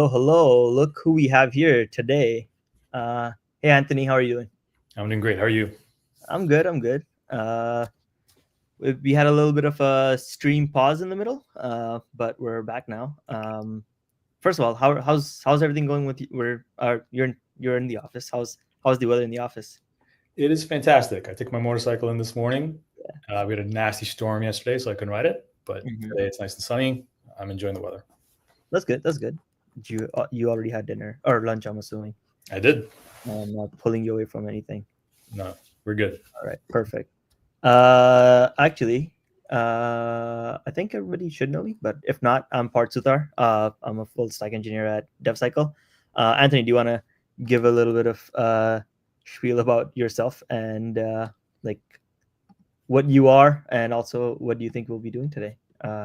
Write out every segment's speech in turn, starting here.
Hello, hello. Look who we have here today. Hey, Anthony, how are you doing? I'm doing great. How are you? I'm good. I'm good. We had a little bit of a stream pause in the middle, but we're back now. First of all, how's everything going with you? You're in the office. How's the weather in the office? It is fantastic. I took my motorcycle in this morning. We had a nasty storm yesterday, so I couldn't ride it. But Hmm. today it's nice and sunny. I'm enjoying the weather. That's good. That's good. You already had dinner or lunch? I'm assuming. I did. I'm not pulling you away from anything. No, we're good. All right, perfect. Actually, I think everybody should know me, but if not, I'm Parth Suthar. I'm a full stack engineer at DevCycle. Anthony, do you want to give a little bit of spiel about yourself and like what you are, and also what do you think we'll be doing today?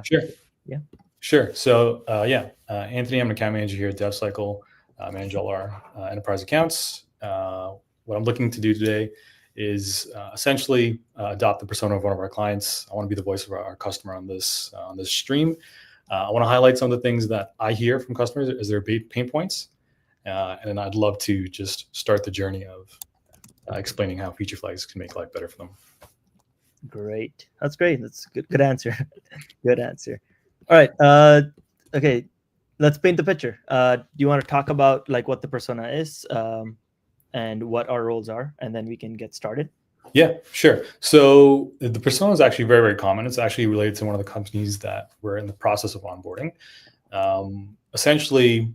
Sure. Yeah. Sure. So, Anthony, I'm an account manager here at DevCycle. I manage all our enterprise accounts. What I'm looking to do today is essentially adopt the persona of one of our clients. I want to be the voice of our customer on this stream. I want to highlight some of the things that I hear from customers as their pain points, and then I'd love to just start the journey of explaining how feature flags can make life better for them. Great. That's great. That's good. Good answer. Good answer. All right. Okay. Let's paint the picture. Do you want to talk about like what the persona is, and what our roles are, and then we can get started? Yeah, sure. So the persona is actually very, very common. It's actually related to one of the companies that we're in the process of onboarding. Essentially,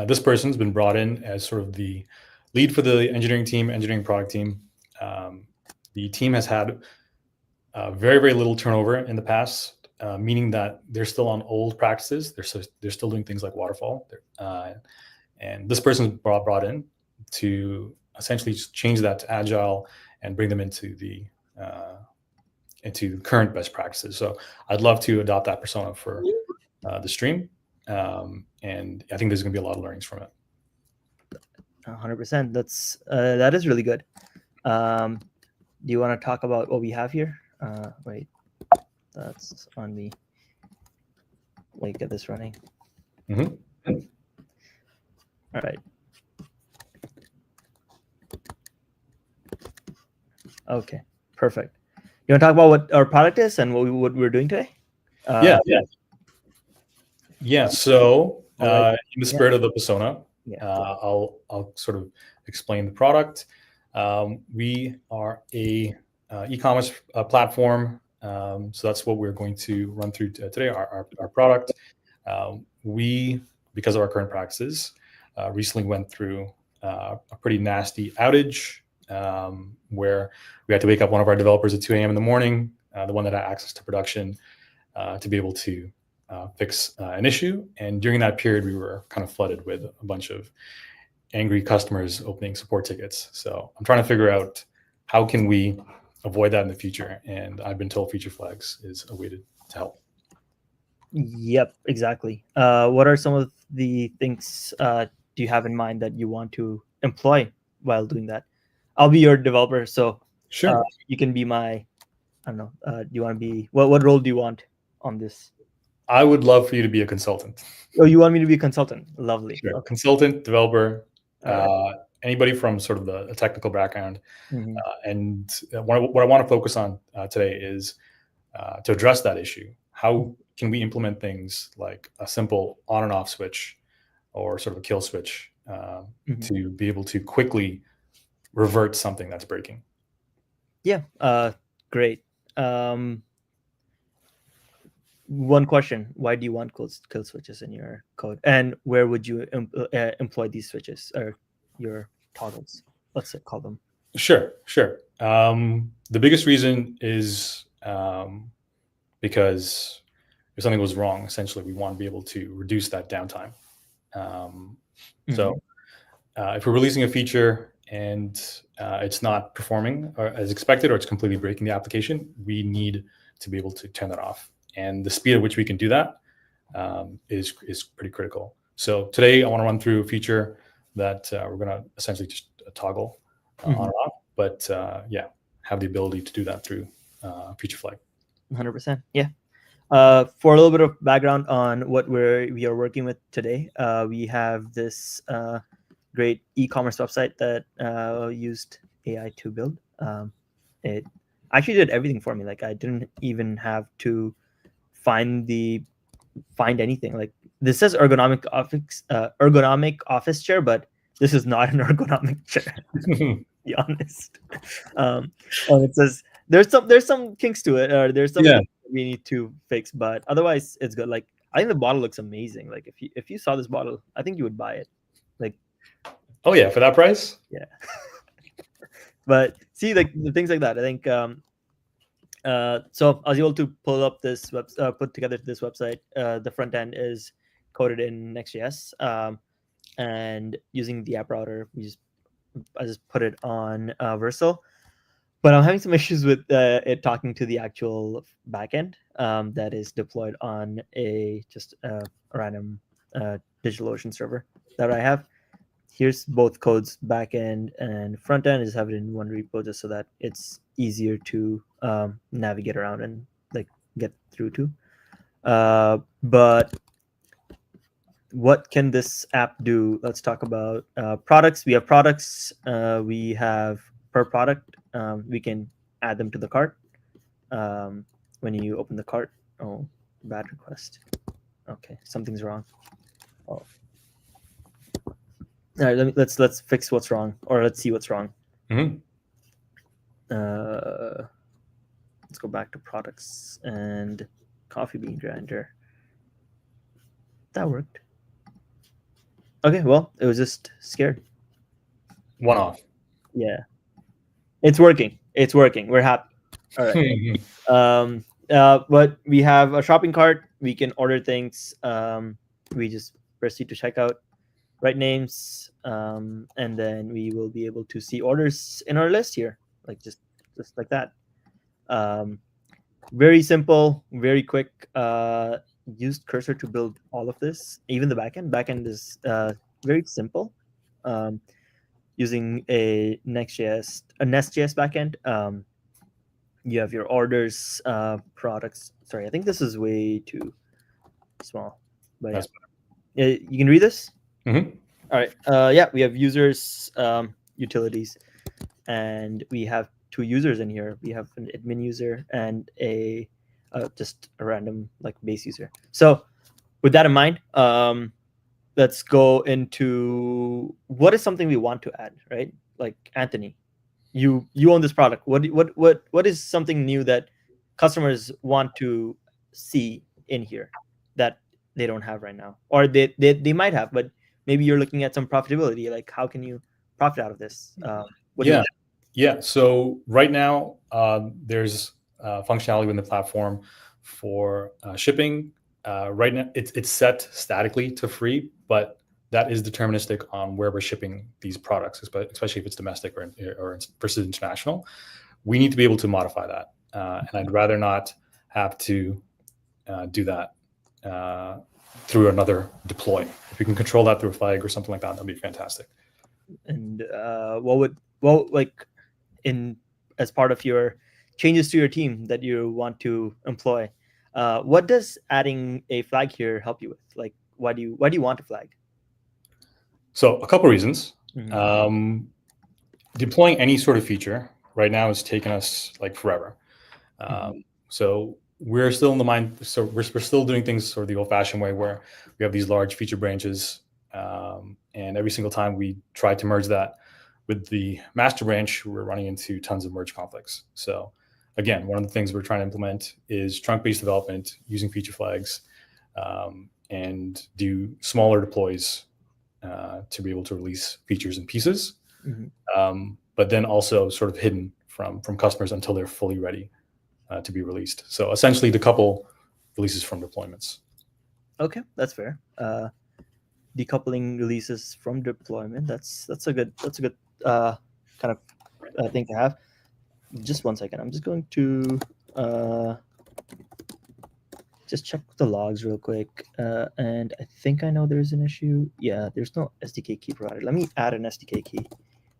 this person's been brought in as sort of the lead for the engineering product team. The team has had very, very little turnover in the past, meaning that they're still on old practices. They're still doing things like waterfall. And this person's brought in to essentially just change that to agile and bring them into current best practices. So I'd love to adopt that persona for the stream, and I think there's going to be a lot of learnings from it. 100%. That is really good. Do you want to talk about what we have here? Wait, that's on me. Wait, get this running. Mm-hmm. All right. Okay, perfect. You want to talk about what our product is and what we're doing today? Yeah. So, All right. in the spirit of the persona, Yeah. I'll sort of explain the product. We are a e-commerce platform, so that's what we're going to run through today. Our product. We, because of our current practices, recently went through a pretty nasty outage where we had to wake up one of our developers at 2 a.m. in the morning, the one that had access to production, to be able to fix an issue. And during that period, we were kind of flooded with a bunch of angry customers opening support tickets. So I'm trying to figure out how can we avoid that in the future. And I've been told feature flags is a way to help. Yep, exactly. What are some of the things do you have in mind that you want to employ while doing that? I'll be your developer, so Sure. you can be my. I don't know. Do you want to be what role do you want on this? I would love for you to be a consultant. Oh, you want me to be a consultant? Lovely. Sure. Okay. Consultant, developer, All anybody from sort of a technical background. right. And what I want to focus on today is to address that issue. How can we implement things like a simple on and off switch or sort of a kill switch to be able to quickly revert something that's breaking? Yeah. Great. One question: why do you want kill switches in your code, and where would you employ these switches or your toggles? Let's call them. Sure. The biggest reason is because if something goes wrong, essentially, we want to be able to reduce that downtime. So if we're releasing a feature and it's not performing as expected, or it's completely breaking the application, we need to be able to turn that off. And the speed at which we can do that is pretty critical. So today I want to run through a feature that we're going to essentially just toggle on and off, but have the ability to do that through feature flag. 100%. Yeah. For a little bit of background on what we are working with today, we have this great e-commerce website that used AI to build. It actually did everything for me. Like I didn't even have to find anything. Like this says ergonomic office chair, but this is not an ergonomic chair. To be honest. And it says there's some kinks to it, or there's some Yeah. we need to fix, but otherwise it's good. Like I think the bottle looks amazing. Like if you saw this bottle, I think you would buy it. Like, oh yeah, for that price. yeah. But see, like the things like that, I think. So I was able to put together this website. The front end is coded in Next.js, and using the app router, I just put it on Vercel. But I'm having some issues with it talking to the actual backend that is deployed on just a random DigitalOcean server that I have. Here's both codes, backend and front end. I just have it in one repo just so that it's easier to navigate around and like get through to. But what can this app do? Let's talk about products. We have products. We have per product. We can add them to the cart. When you open the cart, oh, bad request. Okay, something's wrong. Oh. All right, let's fix what's wrong, or let's see what's wrong. Mm-hmm. Let's go back to products and coffee bean grinder. That worked. Okay, well, it was just scared. One off. Yeah, it's working. It's working. We're happy. All right. But we have a shopping cart. We can order things. We just proceed to checkout, write names, and then we will be able to see orders in our list here, like just like that. Very simple, very quick. Used Cursor to build all of this. Even the backend. Backend is very simple. Using a Next.js backend. You have your orders, products. Sorry, I think this is way too small. But yeah, you can read this. Mm-hmm. All right. Yeah, we have users, utilities, and we have two users in here. We have an admin user and just a random like base user. So with that in mind, let's go into what is something we want to add, right? Like Anthony, you own this product. What is something new that customers want to see in here that they don't have right now, or they might have, but maybe you're looking at some profitability. Like how can you profit out of this? Yeah. So right now, there's functionality within the platform for shipping. Right now, it's set statically to free, but that is deterministic on where we're shipping these products, especially if it's domestic or versus international. We need to be able to modify that, and I'd rather not have to do that through another deploy. If we can control that through a flag or something like that, that'd be fantastic. And as part of your changes to your team that you want to employ, what does adding a flag here help you with? Like, why do you want a flag? So a couple reasons. Mm-hmm. Deploying any sort of feature right now has taken us like forever. So we're still in the mind. So we're still doing things sort of the old-fashioned way, where we have these large feature branches, and every single time we try to merge that with the master branch, we're running into tons of merge conflicts. So again, one of the things we're trying to implement is trunk-based development using feature flags, and do smaller deploys to be able to release features in pieces, but then also sort of hidden from customers until they're fully ready to be released. So essentially, decouple releases from deployments. Okay, that's fair. Decoupling releases from deployment. That's a good kind of thing to have. Just 1 second. I'm just going to just check the logs real quick. And I think I know there's an issue. Yeah, there's no SDK key provided. Let me add an SDK key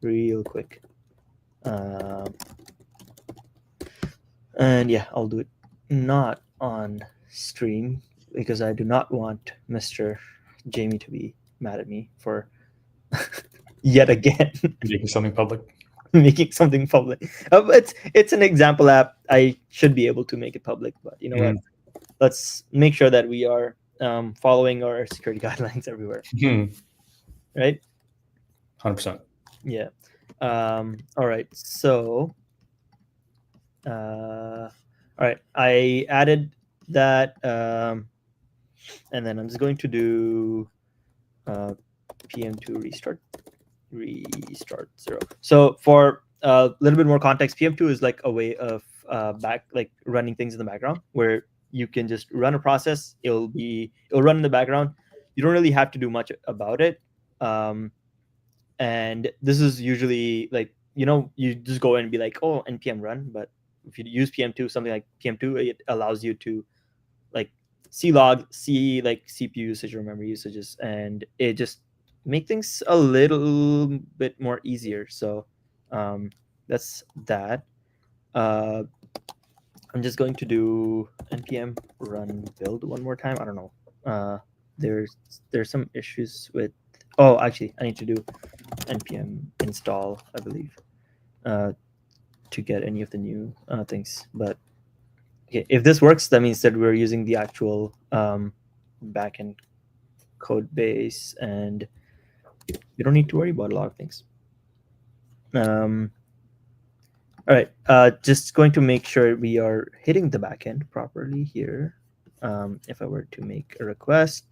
real quick. And yeah, I'll do it not on stream because I do not want Mr. Jamie to be mad at me for yet again Making something public. making something public. It's an example app. I should be able to make it public, but you know what? Let's make sure that we are following our security guidelines everywhere, right? 100%. Yeah. All right. So, all right. I added that, and then I'm just going to do PM2 restart 0. So for a little bit more context, PM2 is like a way of running things in the background where you can just run a process. It'll run in the background. You don't really have to do much about it. And this is usually like, you just go in and be like, oh, npm run. But if you use PM2, something like PM2, it allows you to like see like CPU usage or memory usages, and it just make things a little bit more easier. So that's that. I'm just going to do npm run build one more time. I don't know. There's some issues with. Oh, actually, I need to do npm install, I believe, to get any of the new things. But okay, if this works, that means that we're using the actual backend code base, and you don't need to worry about a lot of things. All right, just going to make sure we are hitting the backend properly here. If I were to make a request,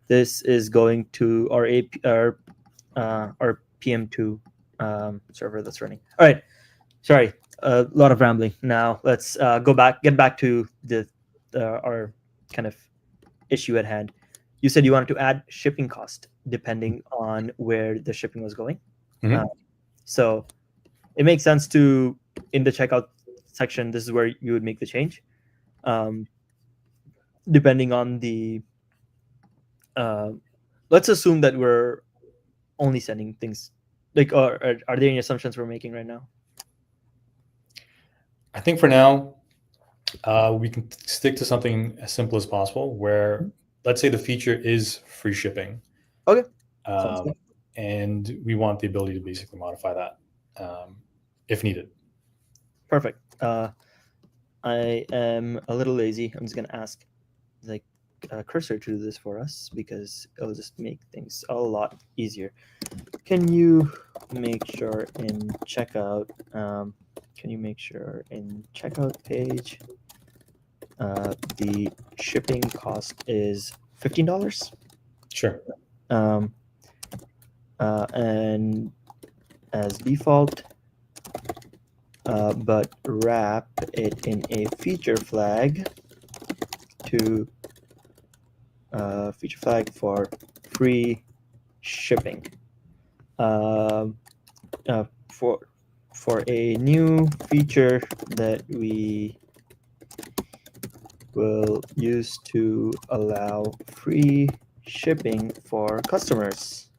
this is going to our PM2 server that's running. All right, sorry, a lot of rambling. Now let's get back to our kind of issue at hand. You said you wanted to add shipping cost depending on where the shipping was going. So it makes sense to, in the checkout section, this is where you would make the change. Depending on the, let's assume that we're only sending things, like, are there any assumptions we're making right now? I think for now, we can stick to something as simple as possible where, let's say the feature is free shipping. Okay. And we want the ability to basically modify that if needed. Perfect. I am a little lazy. I'm just going to ask the cursor to do this for us because it'll just make things a lot easier. Can you make sure in checkout, page, the shipping cost is $15? Sure. And as default, but wrap it in a feature flag to feature flag for free shipping. For a new feature that we will use to allow free shipping for customers.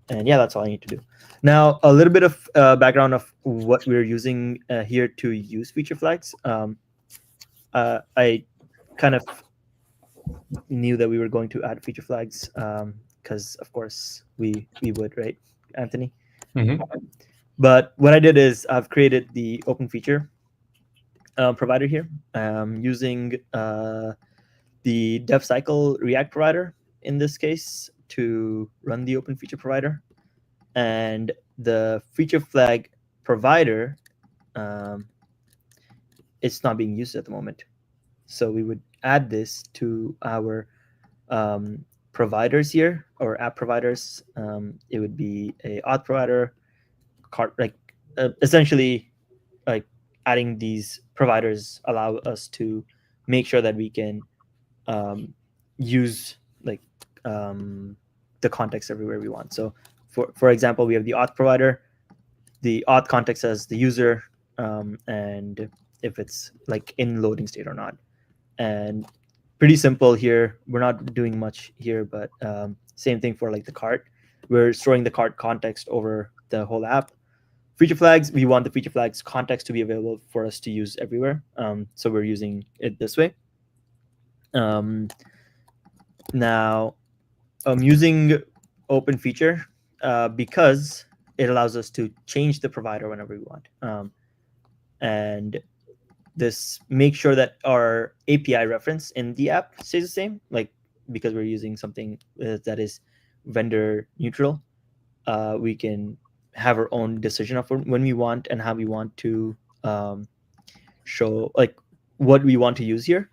And yeah, that's all I need to do. Now, a little bit of background of what we're using here to use feature flags. I kind of knew that we were going to add feature flags because, of course, we would, right, Anthony? But what I did is I've created the open feature provider here using the DevCycle React provider in this case to run the open feature provider. And the feature flag provider, it's not being used at the moment. So we would add this to our providers here, or app providers. It would be a auth provider, essentially, like adding these providers allow us to make sure that we can use the context everywhere we want. So for example, we have the auth provider, the auth context as the user, and if it's like in loading state or not. And pretty simple here. We're not doing much here, but same thing for like the cart. We're storing the cart context over the whole app. feature flags, we want the feature flags context to be available for us to use everywhere. So we're using it this way. Now, I'm using open feature because it allows us to change the provider whenever we want. And this makes sure that our API reference in the app stays the same, like because we're using something that is vendor neutral. We can have our own decision of when we want and how we want to show like what we want to use here.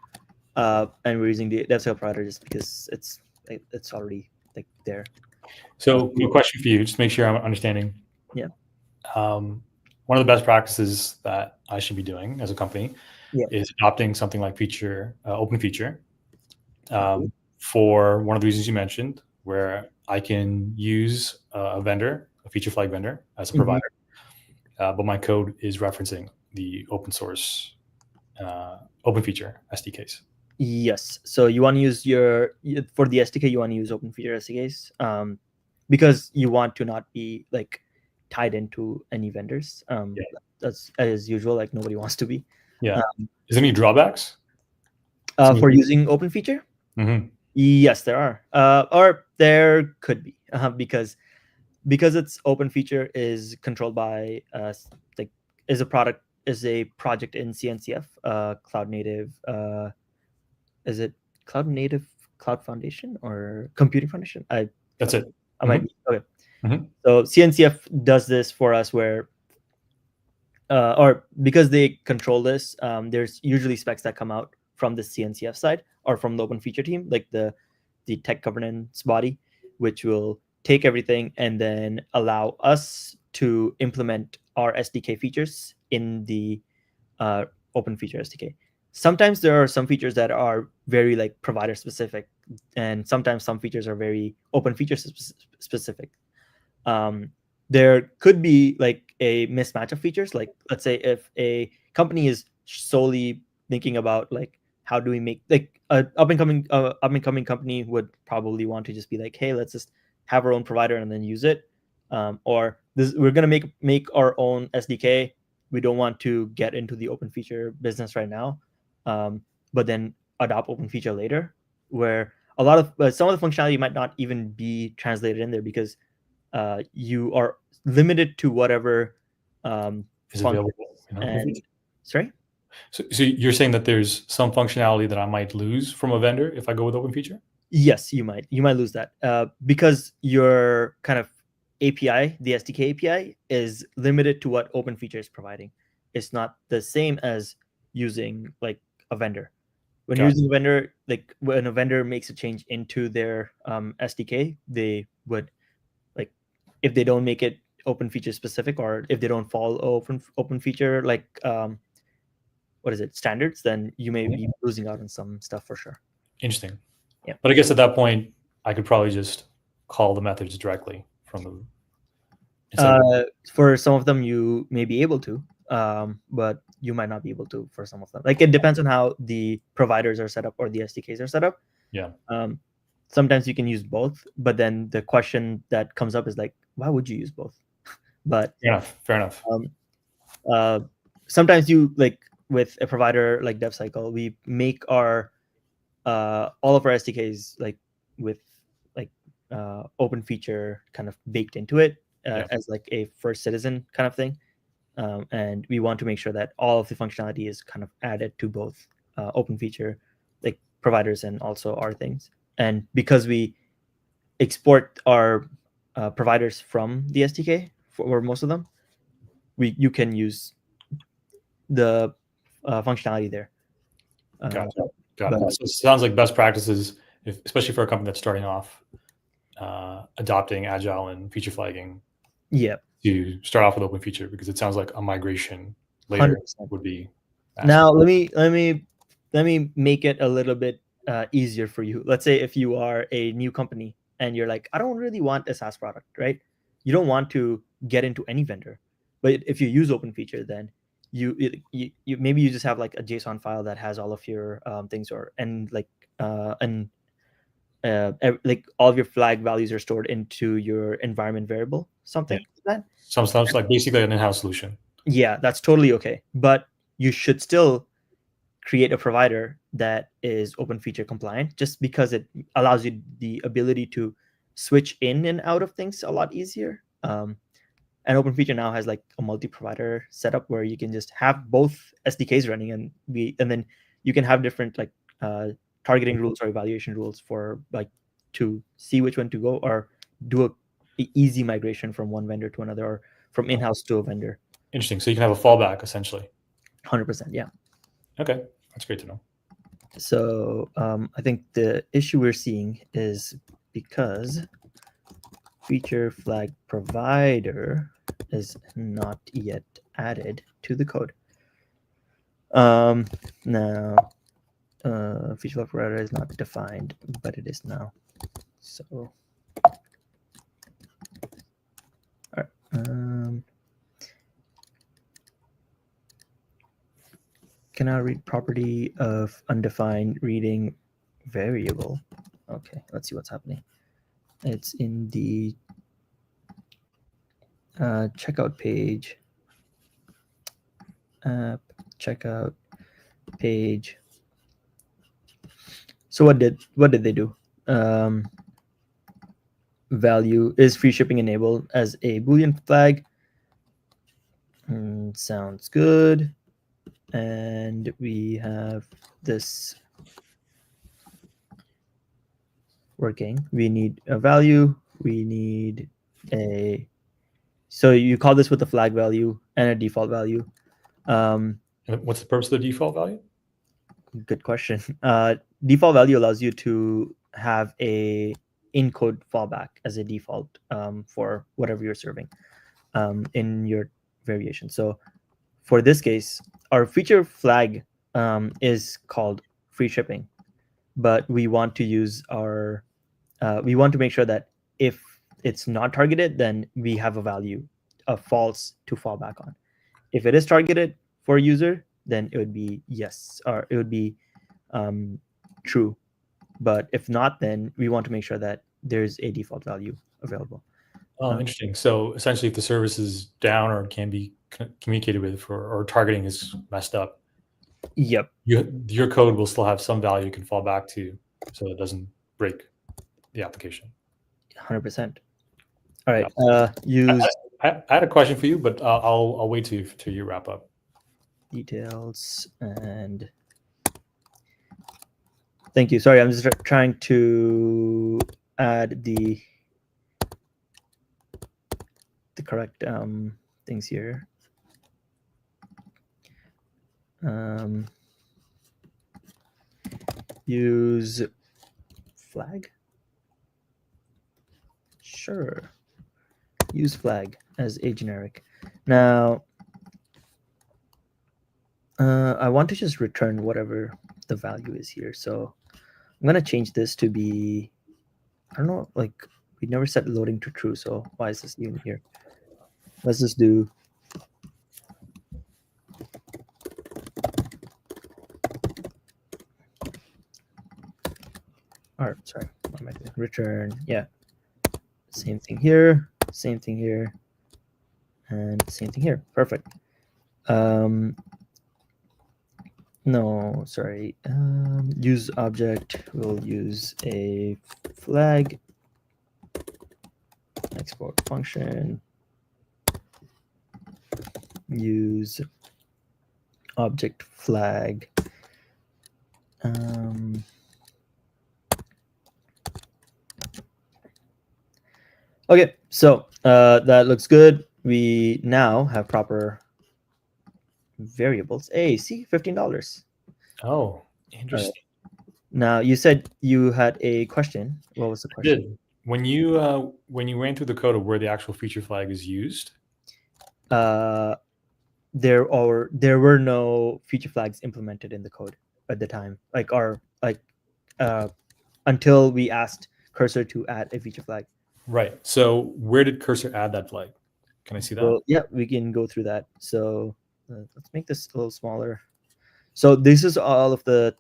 And we're using the DevSecOps provider just because it's already like there. So, a question for you, just to make sure I'm understanding. Yeah. One of the best practices that I should be doing as a company is adopting something like open feature for one of the reasons you mentioned, where I can use a vendor, a feature flag vendor as a provider, but my code is referencing the open source open feature SDKs. Yes. So you want to use for the SDK, you want to use open feature SDKs because you want to not be like tied into any vendors. That's as usual, like nobody wants to be. Yeah. Is there any drawbacks? For using open feature? Mm-hmm. Yes, there are. Or there could be because it's open feature is controlled by is a project in CNCF, Cloud Native. Is it Cloud Native Cloud Foundation or Computing Foundation? That's it. I might be. Okay. Mm-hmm. So CNCF does this for us where, or because they control this, there's usually specs that come out from the CNCF side or from the open feature team, like the tech governance body, which will take everything and then allow us to implement our SDK features in the open feature SDK. Sometimes there are some features that are very like provider specific, and sometimes some features are very open feature specific. There could be like a mismatch of features. Like let's say if a company is solely thinking about like how do we make like an up and coming company would probably want to just be like, hey, let's just have our own provider and then use it. Or we're gonna make our own SDK. We don't want to get into the open feature business right now, but then adopt open feature later, where a lot of some of the functionality might not even be translated in there because you are limited to whatever is available. Sorry? So you're saying that there's some functionality that I might lose from a vendor if I go with open feature? Yes, you might lose that because your kind of API, the SDK API, is limited to what open feature is providing. It's not the same as using like a vendor. When you're using a vendor, like when a vendor makes a change into their SDK, they would like if they don't make it open feature specific or if they don't follow open feature like what is it standards, then you may be losing out on some stuff for sure. Interesting. Yeah, but I guess at that point I could probably just call the methods directly from the. For some of them you may be able to, but you might not be able to for some of them. Like it depends on how the providers are set up or the SDKs are set up. Yeah. Sometimes you can use both, but then the question that comes up is like, why would you use both? But fair enough. Sometimes you like with a provider like DevCycle, we make our all of our SDKs like with like open feature kind of baked into it as like a first citizen kind of thing, and we want to make sure that all of the functionality is kind of added to both open feature like providers and also our things. And because we export our providers from the SDK for most of them, you can use the functionality there. Got it. So it sounds like best practices, especially for a company that's starting off, adopting agile and feature flagging. Yeah. To start off with open feature, because it sounds like a migration later 100%. Would be. Now let me make it a little bit easier for you. Let's say if you are a new company and you're like, I don't really want a SaaS product, right? You don't want to get into any vendor, but if you use open feature, then you maybe you just have like a JSON file that has all of your things, or and like all of your flag values are stored into your environment variable, something like that. Sometimes like basically an in-house solution. Yeah, that's totally okay. But you should still create a provider that is open feature compliant, just because it allows you the ability to switch in and out of things a lot easier. And open feature now has like a multi-provider setup where you can just have both SDKs running, and then you can have different like targeting rules or evaluation rules for like to see which one to go, or do a easy migration from one vendor to another, or from in-house to a vendor. Interesting. So you can have a fallback essentially. 100%, yeah. Okay, that's great to know. So I think the issue we're seeing is because feature flag provider is not yet added to the code. Now, feature flag provider is not defined, but it is now. So, all right. Can I read property of undefined reading variable? Okay, let's see what's happening. It's in the checkout page. App checkout page. So what did they do? Value is free shipping enabled as a Boolean flag. Sounds good. And we have this working. We need a value. We need a. So you call this with a flag value and a default value. And what's the purpose of the default value? Good question. Default value allows you to have a in-code fallback as a default for whatever you're serving in your variation. So for this case, our feature flag is called free shipping, but we want to use our we want to make sure that if it's not targeted, then we have a value of false to fall back on. If it is targeted for a user, then it would be yes, or it would be true. But if not, then we want to make sure that there's a default value available. Oh, interesting. So essentially, if the service is down or can be communicated with, or targeting is messed up, yep, your code will still have some value you can fall back to, so it doesn't break the application. 100%. All right. Use. I had a question for you, but I'll wait till you wrap up. Details and thank you. Sorry, I'm just trying to add the correct things here. Use flag. Sure. Use flag as a generic. Now, I want to just return whatever the value is here. So I'm going to change this to be, I don't know, like we never set loading to true. So why is this even here? Let's just do sorry, what am I doing? Return, yeah. Same thing here, same thing here, and same thing here. Perfect. No, sorry. Use object. We'll use a flag export function. Use object flag. Okay, so that looks good. We now have proper variables. Hey, see, $15. Oh, interesting. Now you said you had a question. What was the question? I did. When you ran through the code of where the actual feature flag is used, there were no feature flags implemented in the code at the time, until we asked Cursor to add a feature flag. Right. So where did Cursor add that flag? Can I see that? Well, yeah, we can go through that. So let's make this a little smaller. So this is all of the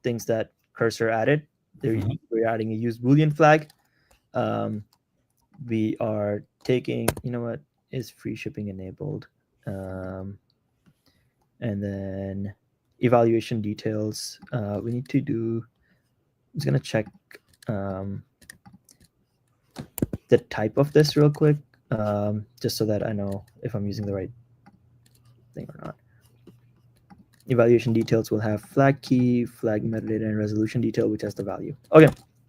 things that Cursor added. Where we're adding a use Boolean flag. We are taking, is free shipping enabled? And then evaluation details. We need to do, I'm just going to check the type of this real quick, just so that I know if I'm using the right thing or not. Evaluation details will have flag key, flag metadata, and resolution detail, which has the value. Okay,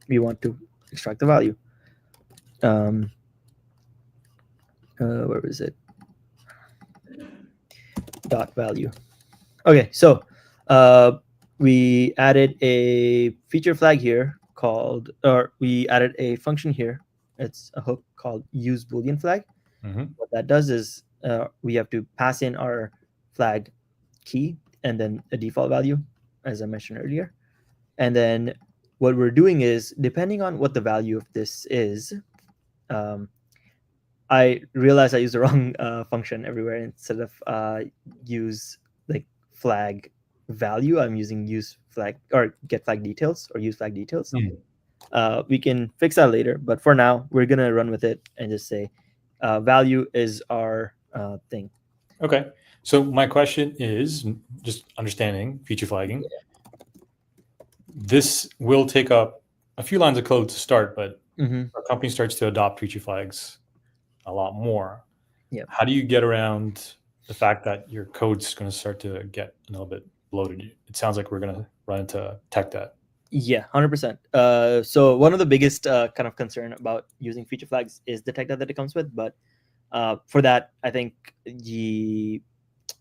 we want to extract the value. Where is it? Dot value. Okay, so we added a feature flag here called, or we added a function here. It's a hook called use Boolean flag. What that does is we have to pass in our flag key and then a default value, as I mentioned earlier. And then what we're doing is, depending on what the value of this is, I realized I used the wrong function everywhere. Instead of use like flag value, I'm using use flag or get flag details or use flag details. We can fix that later, but for now, we're gonna run with it and just say value is our thing. Okay. So my question is just understanding feature flagging. This will take up a few lines of code to start, but our company starts to adopt feature flags a lot more. Yeah. How do you get around the fact that your code's going to start to get a little bit bloated? It sounds like we're going to run into tech debt. Yeah, 100%. So one of the biggest kind of concern about using feature flags is the tech debt that it comes with. But for that, I think the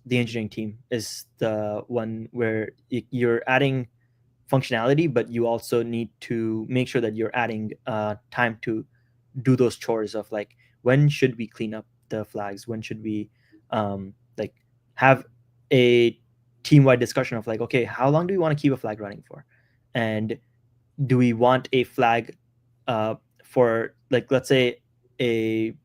engineering team is the one where you're adding functionality, but you also need to make sure that you're adding time to do those chores of like, when should we clean up the flags? When should we like have a team-wide discussion of like, okay, how long do we want to keep a flag running for? And do we want a flag for, like, let's say a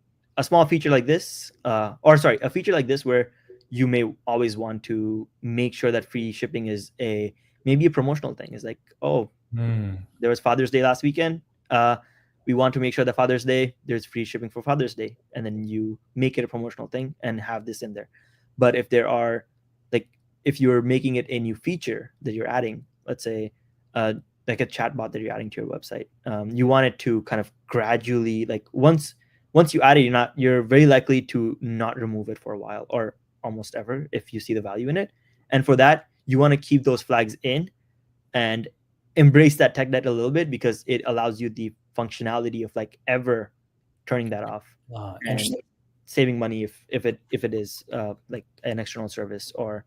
small feature like this, a feature like this where you may always want to make sure that free shipping is maybe a promotional thing. Is like, oh, there was Father's Day last weekend. We want to make sure that Father's Day, there's free shipping for Father's Day. And then you make it a promotional thing and have this in there. But if there are, like, if you're making it a new feature that you're adding, let's say, like a chatbot that you're adding to your website, you want it to kind of gradually, like once you add it, you're very likely to not remove it for a while or almost ever if you see the value in it. And for that, you want to keep those flags in and embrace that tech debt a little bit, because it allows you the functionality of like ever turning that off and saving money if it is like an external service or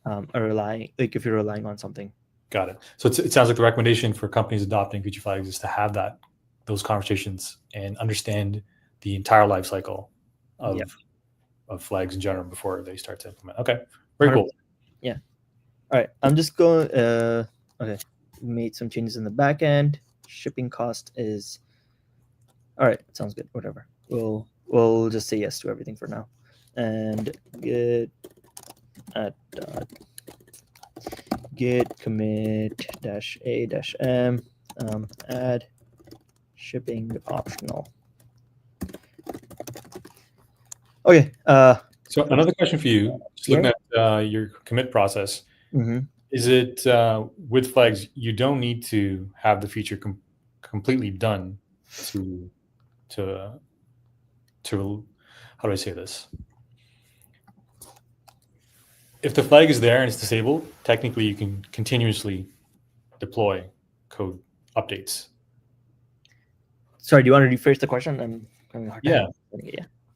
if you're relying on something. Got it. So it sounds like the recommendation for companies adopting feature flags is to have those conversations and understand the entire life cycle of flags in general before they start to implement. Okay, very cool. Yeah. All right, I'm just going. Okay, made some changes in the back end. Shipping cost is all right. Sounds good. Whatever. We'll just say yes to everything for now, and git commit -a-m add shipping optional. Okay. So another question for you, just looking at your commit process, is it with flags, you don't need to have the feature completely done to how do I say this? If the flag is there and it's disabled, technically you can continuously deploy code updates. Sorry, do you want to rephrase the question? I'm having a hard time.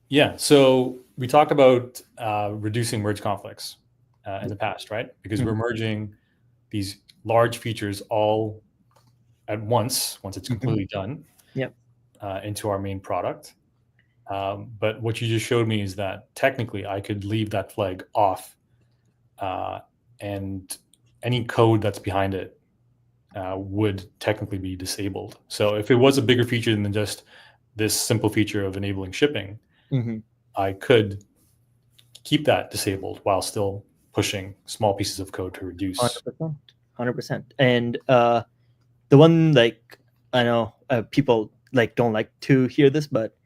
Yeah. So we talked about reducing merge conflicts in the past, right? Because we're merging these large features all at once it's completely done, into our main product. But what you just showed me is that technically I could leave that flag off, and any code that's behind it would technically be disabled. So if it was a bigger feature than just this simple feature of enabling shipping, I could keep that disabled while still pushing small pieces of code to reduce. 100%. And the one, like, I know people don't like to hear this, but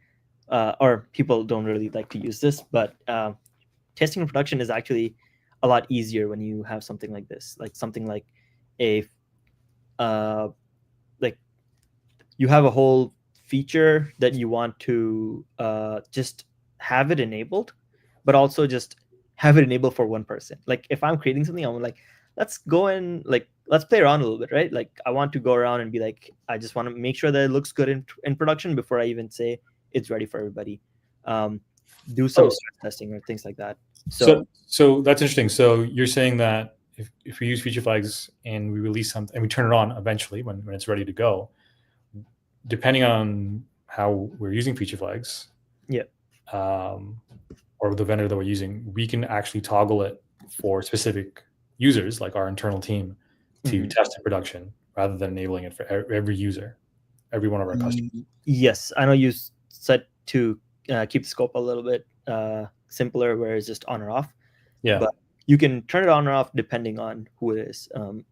or people don't really like to use this, but testing in production is actually a lot easier when you have something like this, like something like a like you have a whole feature that you want to just have it enabled, but also just have it enabled for one person. Like if I'm creating something, I'm like, let's go and let's play around a little bit, right? Like I want to go around and be like, I just want to make sure that it looks good in production before I even say it's ready for everybody. Do some stress testing or things like that. So that's interesting. So you're saying that if we use feature flags and we release something and we turn it on eventually when it's ready to go, depending on how we're using feature flags, yeah, or the vendor that we're using, we can actually toggle it for specific users, like our internal team, to test in production rather than enabling it for every user, every one of our customers. Yes, I know you said to keep the scope a little bit simpler, where it's just on or off. Yeah, but you can turn it on or off depending on who it is. And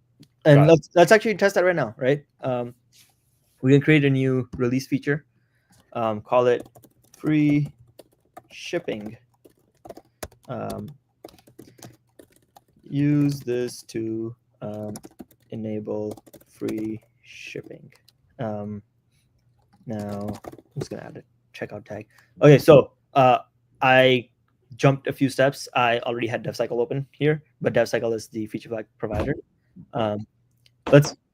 let's actually test that right now, right? We can create a new release feature, call it free shipping. Use this to enable free shipping. Now I'm just gonna add a checkout tag. Okay, so I jumped a few steps. I already had DevCycle open here, but DevCycle is the feature flag provider.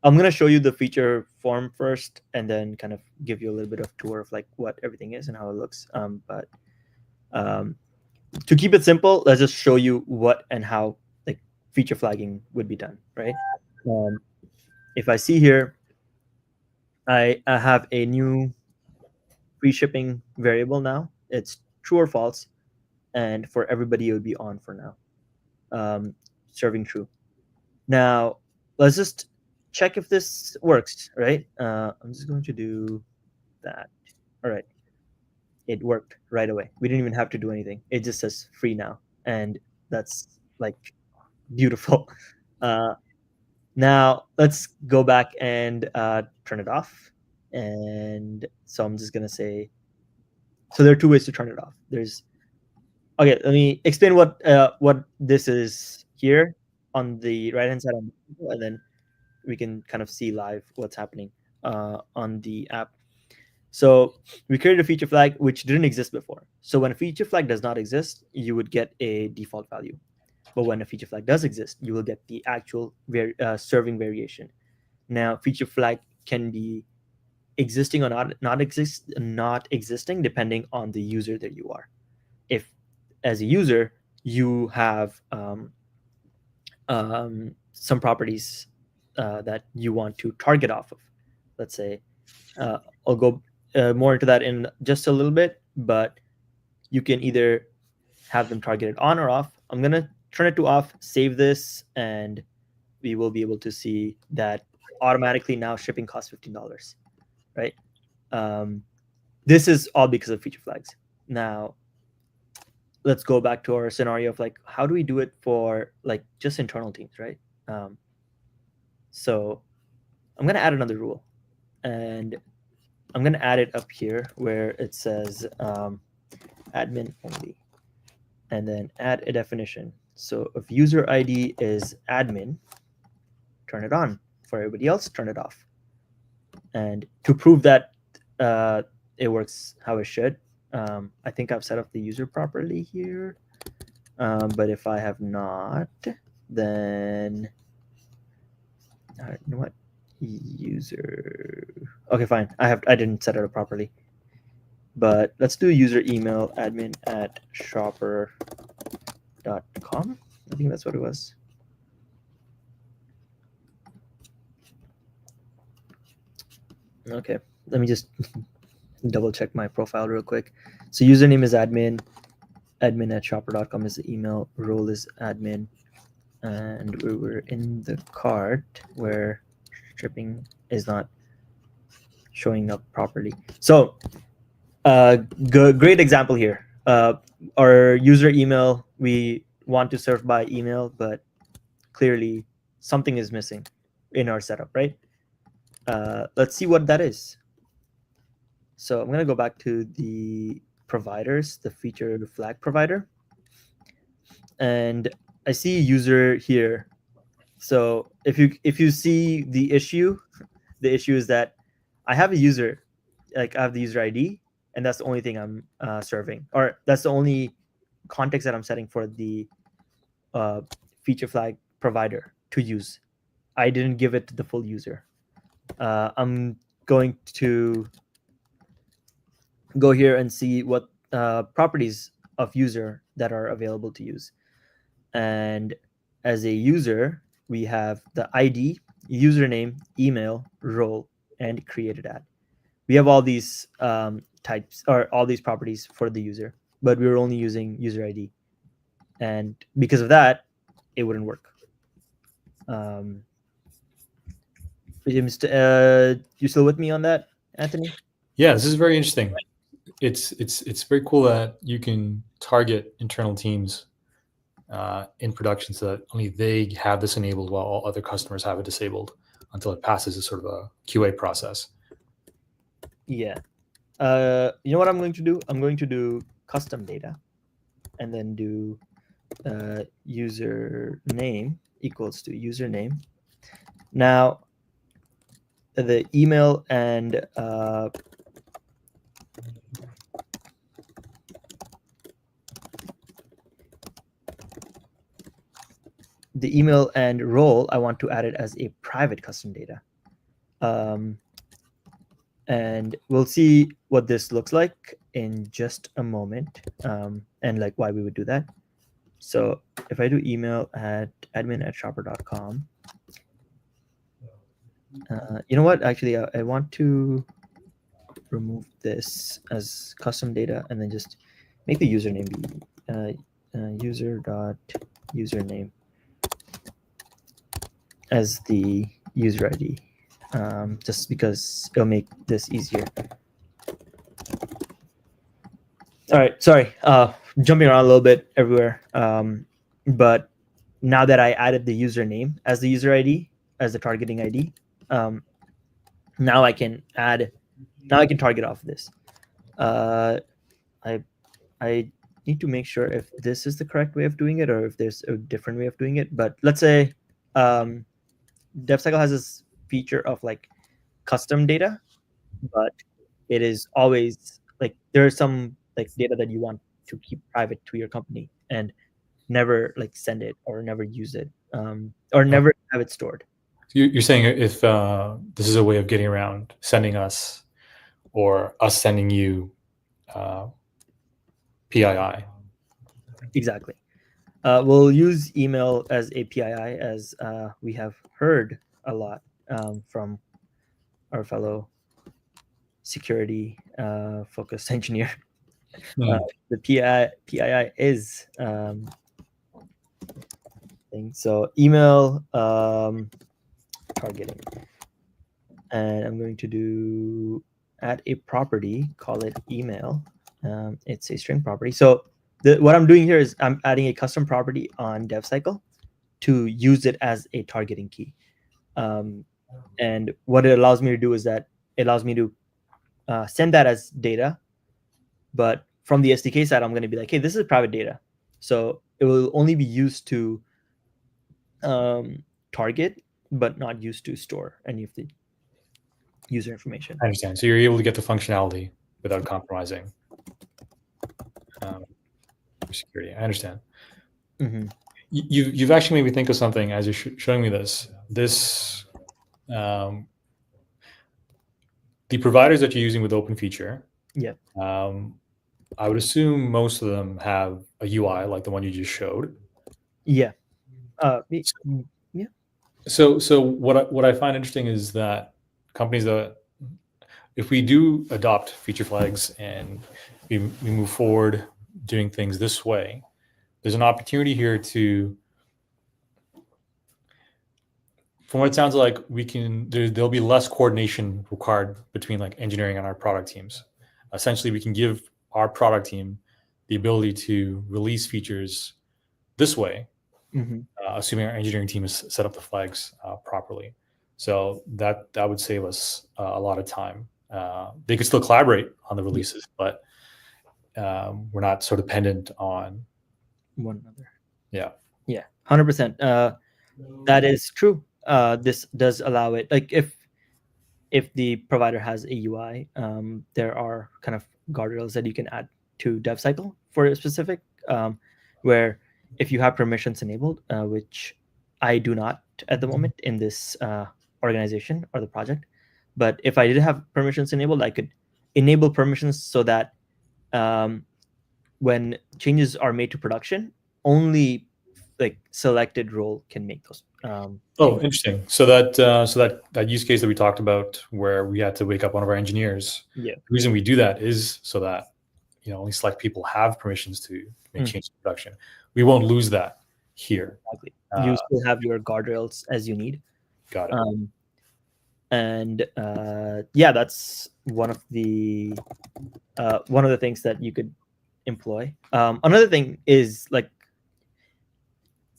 I'm gonna show you the feature form first, and then kind of give you a little bit of tour of like what everything is and how it looks. But to keep it simple, let's just show you what and how like feature flagging would be done, right? If I see here, I have a new free shipping variable now. It's true or false, and for everybody it would be on for now, serving true. Now let's just check if this works, right? I'm just going to do that. All right, it worked right away. We didn't even have to do anything. It just says free now, and that's like beautiful. Now let's go back and turn it off. And so I'm just gonna say, so there are two ways to turn it off. There's okay, let me explain what this is here on the right hand side, and then we can kind of see live what's happening on the app. So we created a feature flag which didn't exist before. So when a feature flag does not exist, you would get a default value. But when a feature flag does exist, you will get the actual serving variation. Now, feature flag can be existing or not existing depending on the user that you are. If as a user you have some properties that you want to target off of, let's say, I'll go more into that in just a little bit, but you can either have them targeted on or off. I'm going to turn it to off, save this, and we will be able to see that automatically now shipping costs $15, right? This is all because of feature flags. Now, let's go back to our scenario of like, how do we do it for like just internal teams, right? So I'm going to add another rule, and I'm going to add it up here where it says admin only, and then add a definition. So if user ID is admin, turn it on. For everybody else, turn it off. And to prove that it works how it should, I think I've set up the user properly here. But if I have not, then you know what? User. Okay, fine. I didn't set it up properly. But let's do user email admin@shopper.com. I think that's what it was. Okay, let me just double check my profile real quick. So username is admin@shopper.com is the email, role is admin, and we were in the cart where shipping is not showing up properly. So great example here. Our user email, we want to serve by email, but clearly something is missing in our setup, right? let's see what that is. So I'm going to go back to the providers, the feature flag provider. And I see user here. So if you see the issue is that I have a user, like I have the user ID, and that's the only thing I'm serving, or that's the only context that I'm setting for the feature flag provider to use. I didn't give it to the full user. I'm going to go here and see what properties of user that are available to use. And as a user, we have the ID, username, email, role, and created ad. We have all these types or all these properties for the user, but we were only using user ID. And because of that, it wouldn't work. You still with me on that, Anthony? Yeah, this is very interesting. It's very cool that you can target internal teams in production so that only they have this enabled while all other customers have it disabled until it passes a sort of a QA process. Yeah. You know what I'm going to do? I'm going to do custom data and then do username equals to username. Now, the email and the email and role, I want to add it as a private custom data. And we'll see what this looks like in just a moment, and like why we would do that. So if I do email at admin@shopper.com, you know what? Actually, I want to remove this as custom data and then just make the username be user.username as the user ID, just because it'll make this easier. All right, sorry, jumping around a little bit everywhere. But now that I added the username as the user ID, as the targeting ID, now I can target off this. I need to make sure if this is the correct way of doing it or if there's a different way of doing it. But let's say DevCycle has this feature of like custom data, but it is always like there are some like data that you want to keep private to your company and never like send it or never use it, or never have it stored. You're saying if this is a way of getting around sending us or us sending you PII. Exactly. We'll use email as a PII, as we have heard a lot from our fellow security focused engineer. The PII is thing. So email targeting, and I'm going to do add a property, call it email. It's a string property. So what I'm doing here is I'm adding a custom property on DevCycle to use it as a targeting key. And what it allows me to do is that it allows me to send that as data, but from the SDK side, I'm going to be like, hey, this is private data. So it will only be used to target, but not used to store any of the user information. I understand. So you're able to get the functionality without compromising security. I understand. Mm-hmm. You've actually made me think of something as you're showing me this. The providers that you're using with Open Feature. Yeah. I would assume most of them have a UI like the one you just showed. Yeah. Yeah. So what I find interesting is that companies that, if we do adopt feature flags and we move forward doing things this way, there's an opportunity here to, from what it sounds like, there'll be less coordination required between like engineering and our product teams. Essentially, we can give our product team the ability to release features this way, assuming our engineering team has set up the flags properly. So that would save us a lot of time. They could still collaborate on the releases, but we're not so dependent on one another. Yeah. 100%. That is true. This does allow it. Like if the provider has a UI, there are kind of guardrails that you can add to DevCycle for a specific, where if you have permissions enabled, which I do not at the moment in this organization or the project, but if I did have permissions enabled, I could enable permissions so that when changes are made to production, only like selected role can make those. Interesting. So that use case that we talked about, where we had to wake up one of our engineers. Yeah. The reason we do that is so that only select people have permissions to make changes to production. We won't lose that here. Exactly. You still have your guardrails as you need. Got it. And yeah, that's one of the things that you could employ. Another thing is like,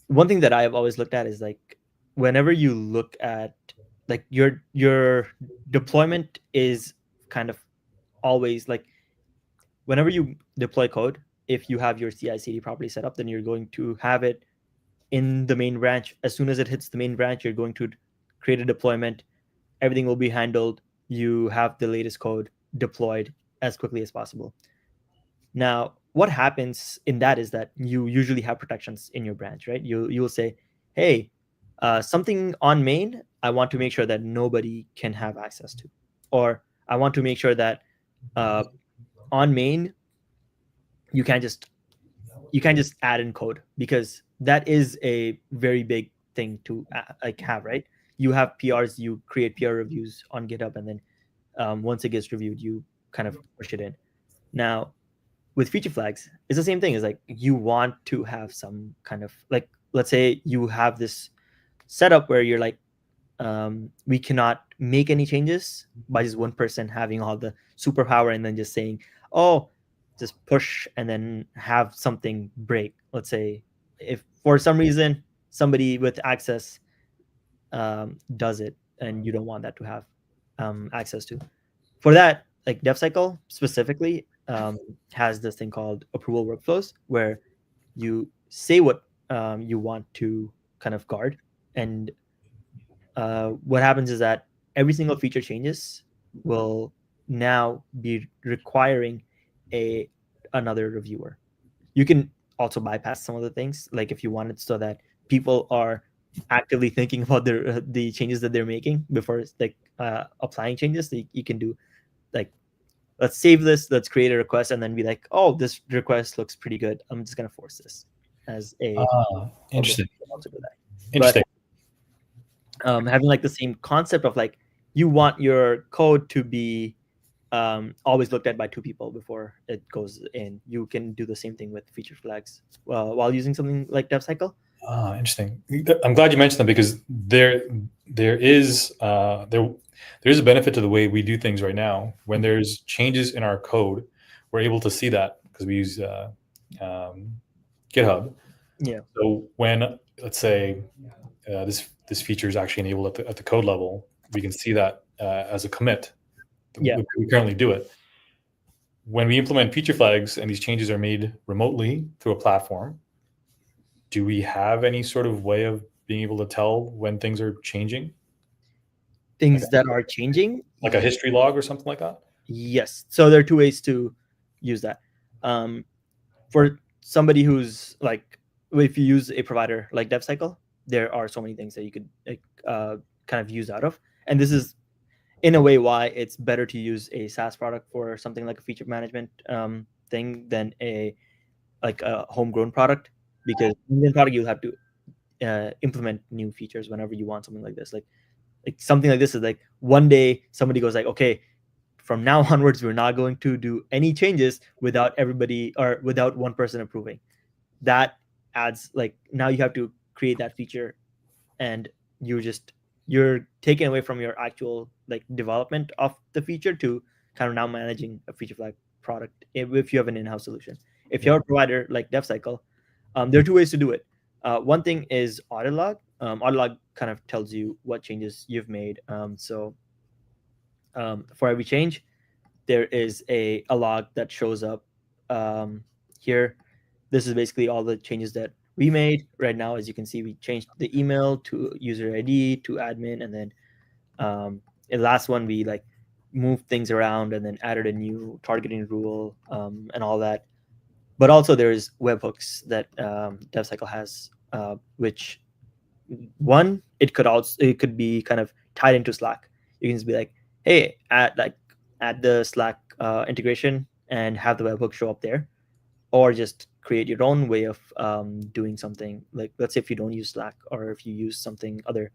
one thing that I've always looked at is like, whenever you look at like your deployment is kind of always like, whenever you deploy code, if you have your CI/CD properly set up, then you're going to have it in the main branch. As soon as it hits the main branch, you're going to create a deployment. Everything will be handled. You have the latest code deployed as quickly as possible. Now, what happens in that is that you usually have protections in your branch, right? You will say, hey, something on main, I want to make sure that nobody can have access to, or I want to make sure that on main, you can't just add in code, because that is a very big thing to have, right? You have PRs, you create PR reviews on GitHub, and then once it gets reviewed, you kind of push it in. Now, with feature flags, it's the same thing. It's like, you want to have some kind of like, let's say you have this setup where you're like, we cannot make any changes by just one person having all the superpower and then just saying, oh, just push and then have something break. Let's say if for some reason somebody with access does it, and you don't want that to have access to. For that, like DevCycle specifically has this thing called approval workflows, where you say what you want to kind of guard, and what happens is that every single feature changes will now be requiring another reviewer. You can also bypass some of the things, like if you wanted, so that people are actively thinking about the changes that they're making before like applying changes. You can do like, let's save this, let's create a request, and then be like, oh, this request looks pretty good, I'm just going to force this as a interesting. Also do that. Interesting. But having like the same concept of like, you want your code to be always looked at by two people before it goes in. You can do the same thing with feature flags while using something like DevCycle. Interesting. I'm glad you mentioned that, because there is a benefit to the way we do things right now. When there's changes in our code, we're able to see that because we use GitHub. Yeah. So when, let's say, this feature is actually enabled at the code level, we can see that as a commit. Yeah. We currently do it. When we implement feature flags and these changes are made remotely through a platform, do we have any sort of way of being able to tell when things are changing? Things that are changing? Like a history log or something like that? Yes. So there are two ways to use that. For somebody who's like, if you use a provider like DevCycle, there are so many things that you could kind of use out of. And this is, in a way, why it's better to use a SaaS product for something like a feature management thing than a homegrown product, because in the product you'll have to implement new features whenever you want something like this. Like something like this is like, one day somebody goes like, okay, from now onwards we're not going to do any changes without everybody or without one person approving. That adds like, now you have to create that feature, and you're taken away from your actual like development of the feature to kind of now managing a feature flag product if you have an in-house solution. If you have a provider like DevCycle, there are two ways to do it. One thing is audit log. Autolog kind of tells you what changes you've made. So for every change, there is a log that shows up here. This is basically all the changes that we made right now. As you can see, we changed the email to user ID to admin, and then in the last one we like moved things around and then added a new targeting rule and all that. But also there's webhooks that DevCycle has, which one, it could be kind of tied into Slack. You can just be like, hey, add the Slack integration and have the webhook show up there, or just create your own way of doing something. Like, let's say if you don't use Slack, or if you use something other,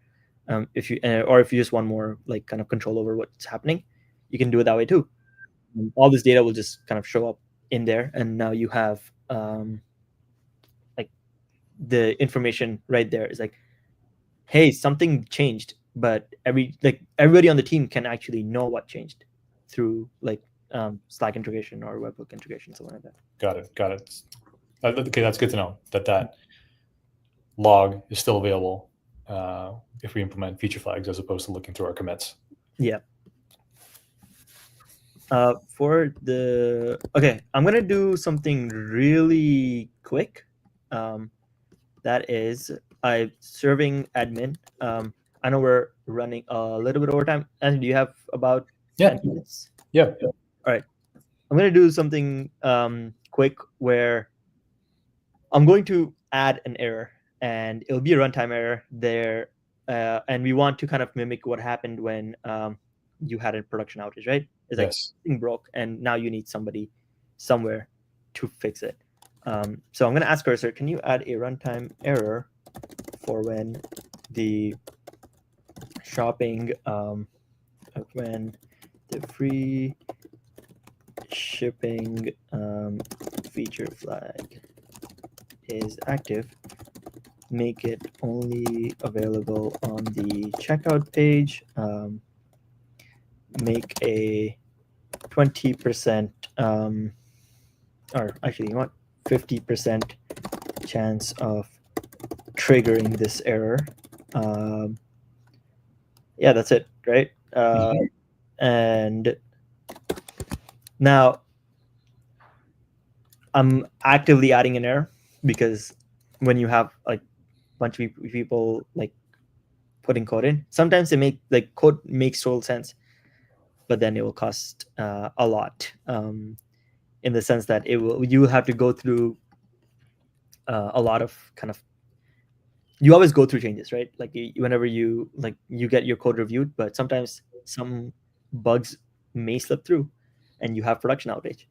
if you just want more like kind of control over what's happening, you can do it that way too. All this data will just kind of show up in there, and now you have like the information right there. Is like, hey, something changed, but everybody on the team can actually know what changed through like Slack integration or webhook integration, something like that. Got it. Okay, that's good to know that log is still available if we implement feature flags as opposed to looking through our commits. Yeah. Okay, I'm gonna do something really quick. That is, I'm serving admin. I know we're running a little bit over time. And do you have about 10 minutes? Yeah. All right. I'm gonna do something quick where I'm going to add an error, and it'll be a runtime error there. And we want to kind of mimic what happened when you had a production outage, right? It's like something broke, and now you need somebody somewhere to fix it. So I'm going to ask Cursor, can you add a runtime error for when the shopping, when the free shipping feature flag is active, make it only available on the checkout page, make a 20% or actually, you know what, 50% chance of triggering this error. Yeah, that's it, right? And now I'm actively adding an error, because when you have like a bunch of people like putting code in, sometimes they make like code makes total sense, but then it will cost a lot, in the sense that you will have to go through a lot of kind of, you always go through changes, right? Like whenever you get your code reviewed, but sometimes some bugs may slip through and you have production outage.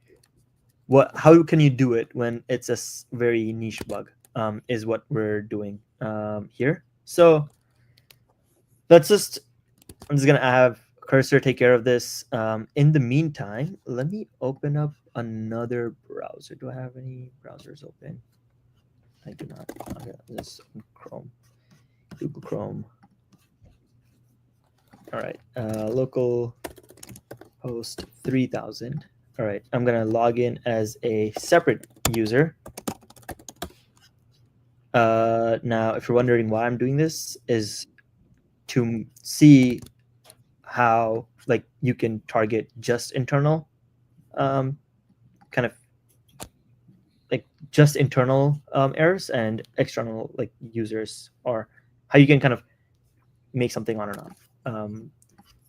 How can you do it when it's a very niche bug, is what we're doing here. So I'm just gonna have Cursor take care of this. In the meantime, let me open up another browser. Do I have any browsers open? I do not. Okay, this is Chrome, Google Chrome. All right, local host 3000. All right, I'm gonna log in as a separate user. Now, if you're wondering why I'm doing this, is to see how like you can target just internal, kind of like just internal errors, and external like users, or how you can kind of make something on and off.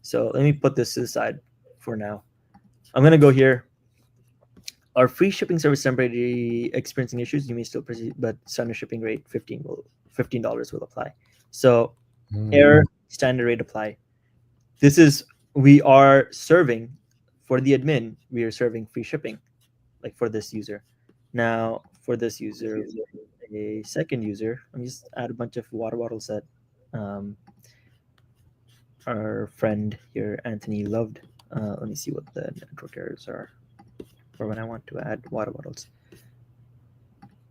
So let me put this to the side for now. I'm gonna go here. Our free shipping service temporarily experiencing issues. You may still proceed, but standard shipping rate $15 will apply. So error, standard rate apply. This is, we are serving for the admin. We are serving free shipping, like for this user. Now for this user, a second user, let me just add a bunch of water bottles that our friend here, Anthony, loved. Let me see what the network errors are for when I want to add water bottles.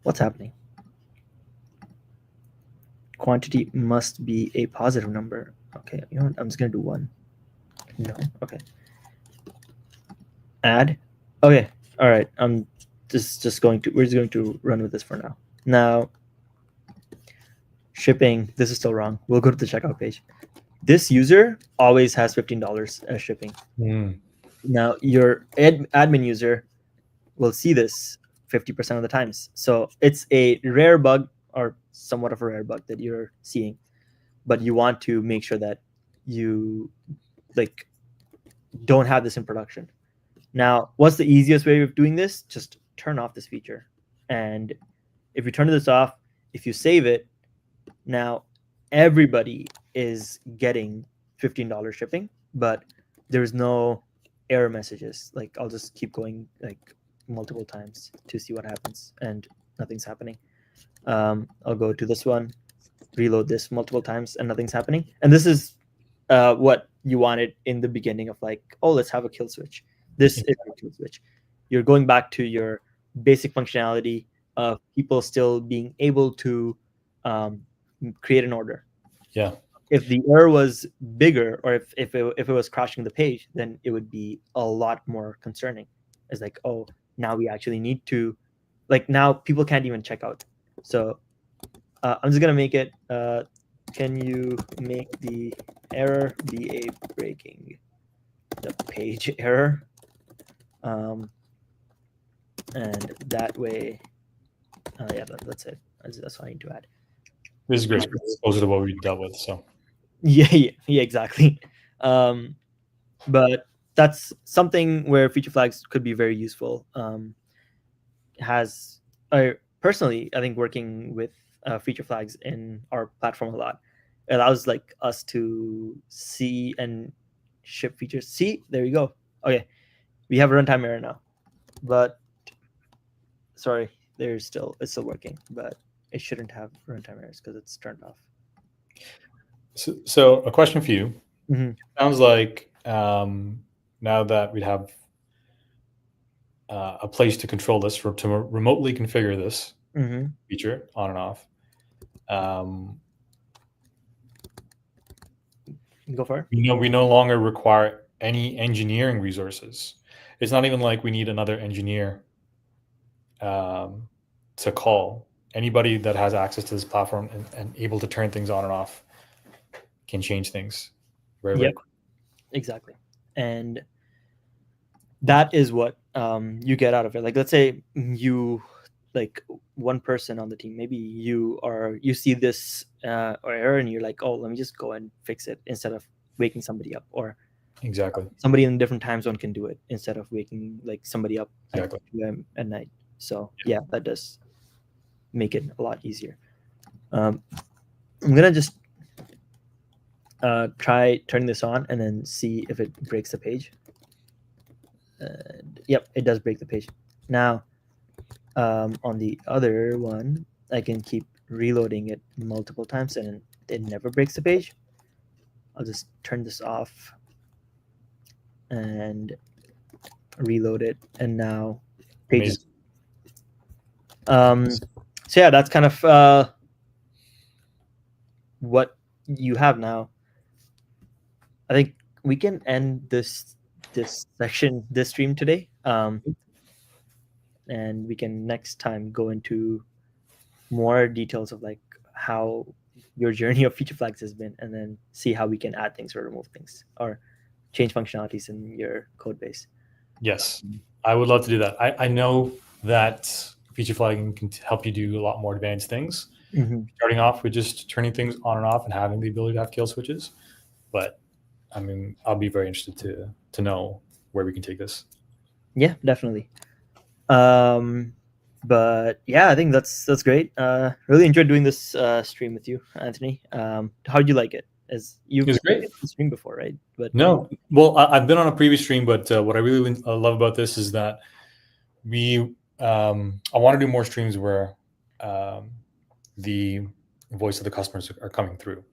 What's happening? Quantity must be a positive number. Okay, you know what? I'm just gonna do 1. No, okay. Add. Okay, all right. I'm we're just going to run with this for now. Now, shipping. This is still wrong. We'll go to the checkout page. This user always has $15 as shipping. Now your admin user will see this 50% of the times. So it's a rare bug, or somewhat of a rare bug, that you're seeing, but you want to make sure that you like don't have this in production. Now, what's the easiest way of doing this? Just turn off this feature. And if you turn this off, if you save it, now everybody is getting $15 shipping, but there's no error messages. Like, I'll just keep going like multiple times to see what happens, and nothing's happening. I'll go to this one, reload this multiple times, and nothing's happening. And this is what you wanted in the beginning of like, oh, let's have a kill switch. This is a kill switch. You're going back to your basic functionality of people still being able to create an order. Yeah. If the error was bigger, or if it was crashing the page, then it would be a lot more concerning. It's like, oh, now we actually need to, like, now people can't even check out. So I'm just gonna make it. Can you make the error be a breaking the page error? And that way, yeah, that's it. That's all I need to add. This is great. It's closer to what we dealt with. So yeah, exactly. But that's something where feature flags could be very useful. Personally, I think working with feature flags in our platform a lot allows like us to see and ship features. See, there you go. Okay, we have a runtime error now, but sorry, it's still working, but it shouldn't have runtime errors because it's turned off. So a question for you. Mm-hmm. Sounds like now that we'd have a place to control this, to remotely configure this feature on and off. Go for it. We no longer require any engineering resources. It's not even like we need another engineer to call. Anybody that has access to this platform and able to turn things on and off can change things very quickly. Exactly. And that is what you get out of it. Like, let's say you, like, one person on the team, maybe you see this error and you're like, oh, let me just go and fix it instead of waking somebody up, or exactly somebody in a different time zone can do it instead of waking like somebody up exactly at night. So yeah, that does make it a lot easier. I'm gonna just try turning this on and then see if it breaks the page. Yep, it does break the page. Now on the other one, I can keep reloading it multiple times and it never breaks the page. I'll just turn this off and reload it, and now pages. So yeah, that's kind of what you have now. I think we can end this stream today, and we can next time go into more details of like how your journey of feature flags has been, and then see how we can add things or remove things or change functionalities in your code base. Yes, I would love to do that. I know that feature flagging can help you do a lot more advanced things. Starting off with just turning things on and off and having the ability to have kill switches. But I mean, I'll be very interested to know where we can take this. Yeah, definitely. But yeah, I think that's great. Really enjoyed doing this stream with you, Anthony. How did you like it? As you've been streamed before, right? But no, well, I've been on a previous stream, but what I really love about this is that I want to do more streams where the voice of the customers are coming through.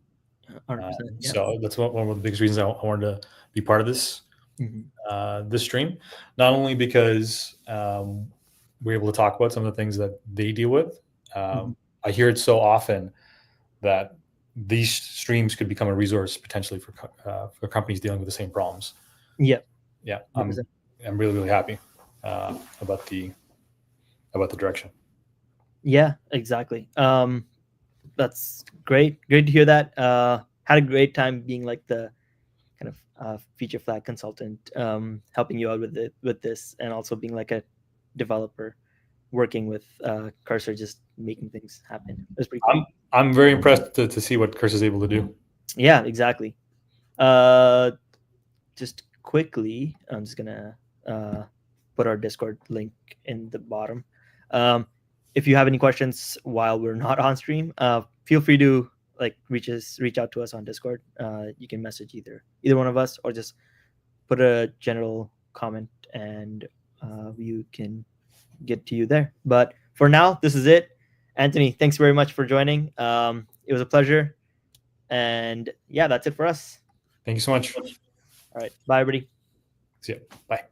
So that's one of the biggest reasons I wanted to be part of this this stream. Not only because we're able to talk about some of the things that they deal with. I hear it so often that these streams could become a resource potentially for companies dealing with the same problems. Yeah. I'm really, really happy about the direction. Yeah, exactly. That's great. Great to hear that. Had a great time being like the kind of feature flag consultant, helping you out with this, and also being like a developer working with Cursor, just making things happen. It was pretty cool. I'm very impressed to see what Cursor is able to do. Yeah, exactly. Just quickly, I'm just gonna put our Discord link in the bottom. If you have any questions while we're not on stream, feel free to like reach out to us on Discord. You can message either one of us, or just put a general comment, and we can get to you there. But for now, this is it. Anthony, thanks very much for joining. It was a pleasure. And yeah, that's it for us. Thank you so much. All right. Bye, everybody. See ya. Bye.